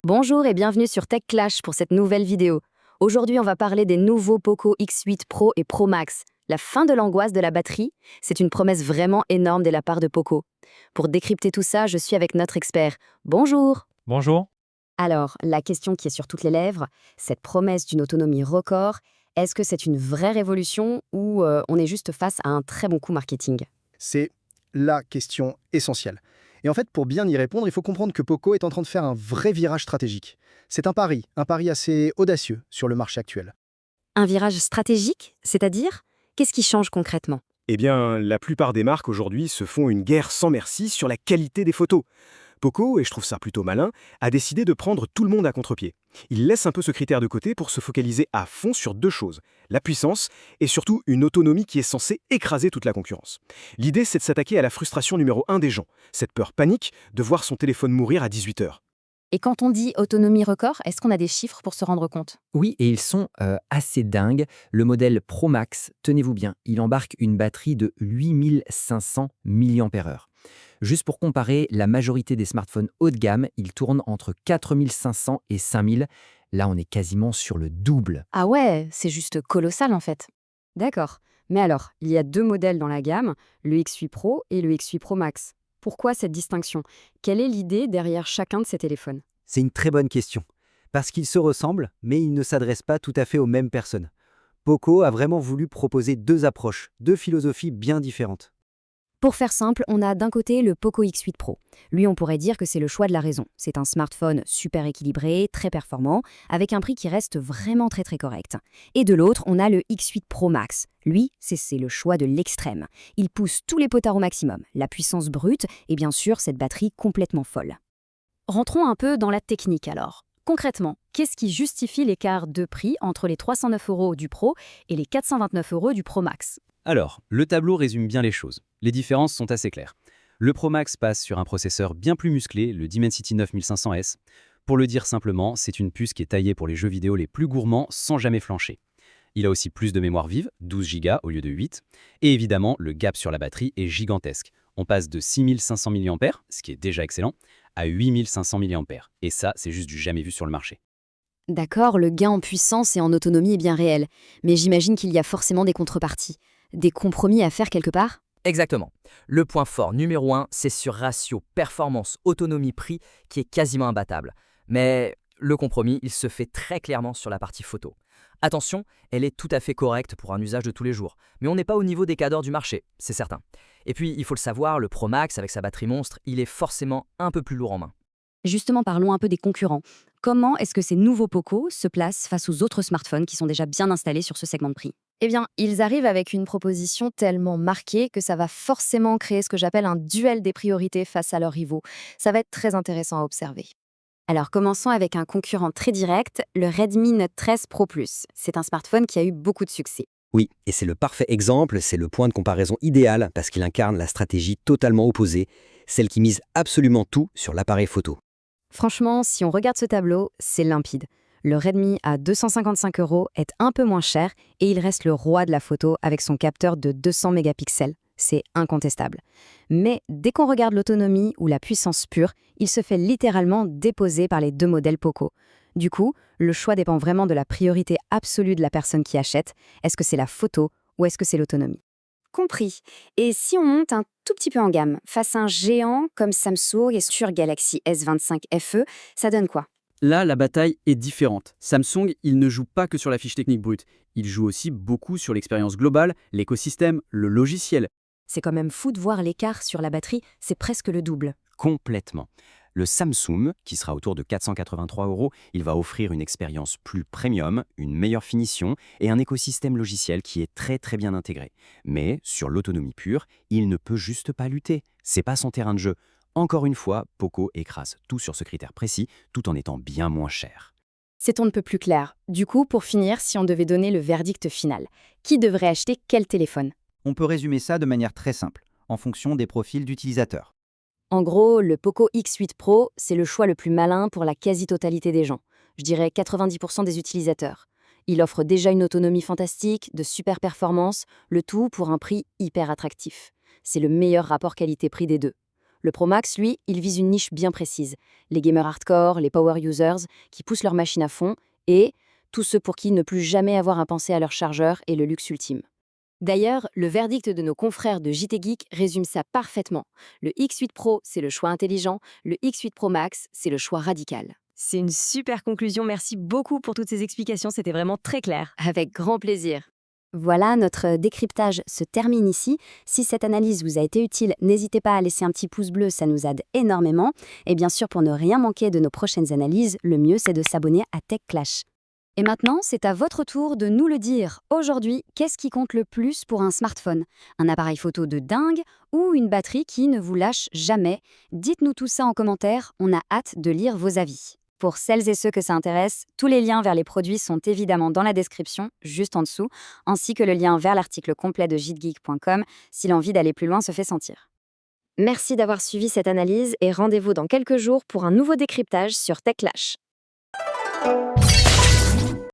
Bonjour et bienvenue sur Tech Clash pour cette nouvelle vidéo. Aujourd'hui, on va parler des nouveaux Poco X8 Pro et Pro Max. La fin de l'angoisse de la batterie, c'est une promesse vraiment énorme de la part de Poco. Pour décrypter tout ça, je suis avec notre expert. Bonjour. Bonjour. Alors, la question qui est sur toutes les lèvres, cette promesse d'une autonomie record, est-ce que c'est une vraie révolution ou on est juste face à un très bon coup marketing? C'est la question essentielle. Et en fait, pour bien y répondre, il faut comprendre que Poco est en train de faire un vrai virage stratégique. C'est un pari assez audacieux sur le marché actuel. Un virage stratégique, c'est-à-dire? Qu'est-ce qui change concrètement? Eh bien, la plupart des marques aujourd'hui se font une guerre sans merci sur la qualité des photos. Poco, et je trouve ça plutôt malin, a décidé de prendre tout le monde à contre-pied. Il laisse un peu ce critère de côté pour se focaliser à fond sur deux choses, la puissance et surtout une autonomie qui est censée écraser toute la concurrence. L'idée, c'est de s'attaquer à la frustration numéro 1 des gens, cette peur panique de voir son téléphone mourir à 18 heures. Et quand on dit autonomie record, est-ce qu'on a des chiffres pour se rendre compte? Oui, et ils sont assez dingues. Le modèle Pro Max, tenez-vous bien, il embarque une batterie de 8500 mAh. Juste pour comparer, la majorité des smartphones haut de gamme, ils tournent entre 4500 et 5000. Là, on est quasiment sur le double. Ah ouais, c'est juste colossal en fait. D'accord. Mais alors, il y a deux modèles dans la gamme, le X8 Pro et le X8 Pro Max. Pourquoi cette distinction? Quelle est l'idée derrière chacun de ces téléphones? C'est une très bonne question. Parce qu'ils se ressemblent, mais ils ne s'adressent pas tout à fait aux mêmes personnes. Poco a vraiment voulu proposer deux approches, deux philosophies bien différentes. Pour faire simple, on a d'un côté le Poco X8 Pro. Lui, on pourrait dire que c'est le choix de la raison. C'est un smartphone super équilibré, très performant, avec un prix qui reste vraiment très correct. Et de l'autre, on a le X8 Pro Max. Lui, c'est le choix de l'extrême. Il pousse tous les potards au maximum, la puissance brute et bien sûr cette batterie complètement folle. Rentrons un peu dans la technique alors. Concrètement, qu'est-ce qui justifie l'écart de prix entre les 309 € du Pro et les 429 € du Pro Max? Alors, le tableau résume bien les choses. Les différences sont assez claires. Le Pro Max passe sur un processeur bien plus musclé, le Dimensity 9500S. Pour le dire simplement, c'est une puce qui est taillée pour les jeux vidéo les plus gourmands sans jamais flancher. Il a aussi plus de mémoire vive, 12 Go au lieu de 8. Et évidemment, le gap sur la batterie est gigantesque. On passe de 6500 mAh, ce qui est déjà excellent, à 8500 mAh. Et ça, c'est juste du jamais vu sur le marché. D'accord, le gain en puissance et en autonomie est bien réel, mais j'imagine qu'il y a forcément des contreparties. Des compromis à faire quelque part? Exactement. Le point fort numéro 1, c'est ce ratio performance-autonomie-prix qui est quasiment imbattable. Mais le compromis, il se fait très clairement sur la partie photo. Attention, elle est tout à fait correcte pour un usage de tous les jours, mais on n'est pas au niveau des cadors du marché, c'est certain. Et puis, il faut le savoir, le Pro Max, avec sa batterie monstre, il est forcément un peu plus lourd en main. Justement, parlons un peu des concurrents. Comment est-ce que ces nouveaux Poco se placent face aux autres smartphones qui sont déjà bien installés sur ce segment de prix? Eh bien, ils arrivent avec une proposition tellement marquée que ça va forcément créer ce que j'appelle un duel des priorités face à leurs rivaux. Ça va être très intéressant à observer. Alors, commençons avec un concurrent très direct, le Redmi Note 13 Pro Plus. C'est un smartphone qui a eu beaucoup de succès. Oui, et c'est le parfait exemple, c'est le point de comparaison idéal parce qu'il incarne la stratégie totalement opposée, celle qui mise absolument tout sur l'appareil photo. Franchement, si on regarde ce tableau, c'est limpide. Le Redmi à 255 € est un peu moins cher et il reste le roi de la photo avec son capteur de 200 mégapixels. C'est incontestable. Mais dès qu'on regarde l'autonomie ou la puissance pure, il se fait littéralement déposer par les deux modèles Poco. Du coup, le choix dépend vraiment de la priorité absolue de la personne qui achète. Est-ce que c'est la photo ou est-ce que c'est l'autonomie? Compris. Et si on monte un tout petit peu en gamme, face à un géant comme Samsung et sur Galaxy S25 FE, ça donne quoi? Là, la bataille est différente. Samsung, il ne joue pas que sur la fiche technique brute. Il joue aussi beaucoup sur l'expérience globale, l'écosystème, le logiciel. C'est quand même fou de voir l'écart sur la batterie, c'est presque le double. Complètement. Le Samsung, qui sera autour de 483 €, il va offrir une expérience plus premium, une meilleure finition et un écosystème logiciel qui est très bien intégré. Mais sur l'autonomie pure, il ne peut juste pas lutter. C'est pas son terrain de jeu. Encore une fois, Poco écrase tout sur ce critère précis, tout en étant bien moins cher. C'est on ne peut plus clair. Du coup, pour finir, si on devait donner le verdict final, qui devrait acheter quel téléphone? On peut résumer ça de manière très simple, en fonction des profils d'utilisateurs. En gros, le Poco X8 Pro, c'est le choix le plus malin pour la quasi-totalité des gens. Je dirais 90% des utilisateurs. Il offre déjà une autonomie fantastique, de super performances, le tout pour un prix hyper attractif. C'est le meilleur rapport qualité-prix des deux. Le Pro Max, lui, il vise une niche bien précise. Les gamers hardcore, les power users, qui poussent leur machine à fond, et tous ceux pour qui ne plus jamais avoir à penser à leur chargeur est le luxe ultime. D'ailleurs, le verdict de nos confrères de JT Geek résume ça parfaitement. Le X8 Pro, c'est le choix intelligent, le X8 Pro Max, c'est le choix radical. C'est une super conclusion, merci beaucoup pour toutes ces explications, c'était vraiment très clair. Avec grand plaisir. Voilà, notre décryptage se termine ici. Si cette analyse vous a été utile, n'hésitez pas à laisser un petit pouce bleu, ça nous aide énormément. Et bien sûr, pour ne rien manquer de nos prochaines analyses, le mieux c'est de s'abonner à TechClash. Et maintenant, c'est à votre tour de nous le dire. Aujourd'hui, qu'est-ce qui compte le plus pour un smartphone? Un appareil photo de dingue ou une batterie qui ne vous lâche jamais? Dites-nous tout ça en commentaire, on a hâte de lire vos avis. Pour celles et ceux que ça intéresse, tous les liens vers les produits sont évidemment dans la description, juste en dessous, ainsi que le lien vers l'article complet de jitgeek.com si l'envie d'aller plus loin se fait sentir. Merci d'avoir suivi cette analyse et rendez-vous dans quelques jours pour un nouveau décryptage sur TechClash.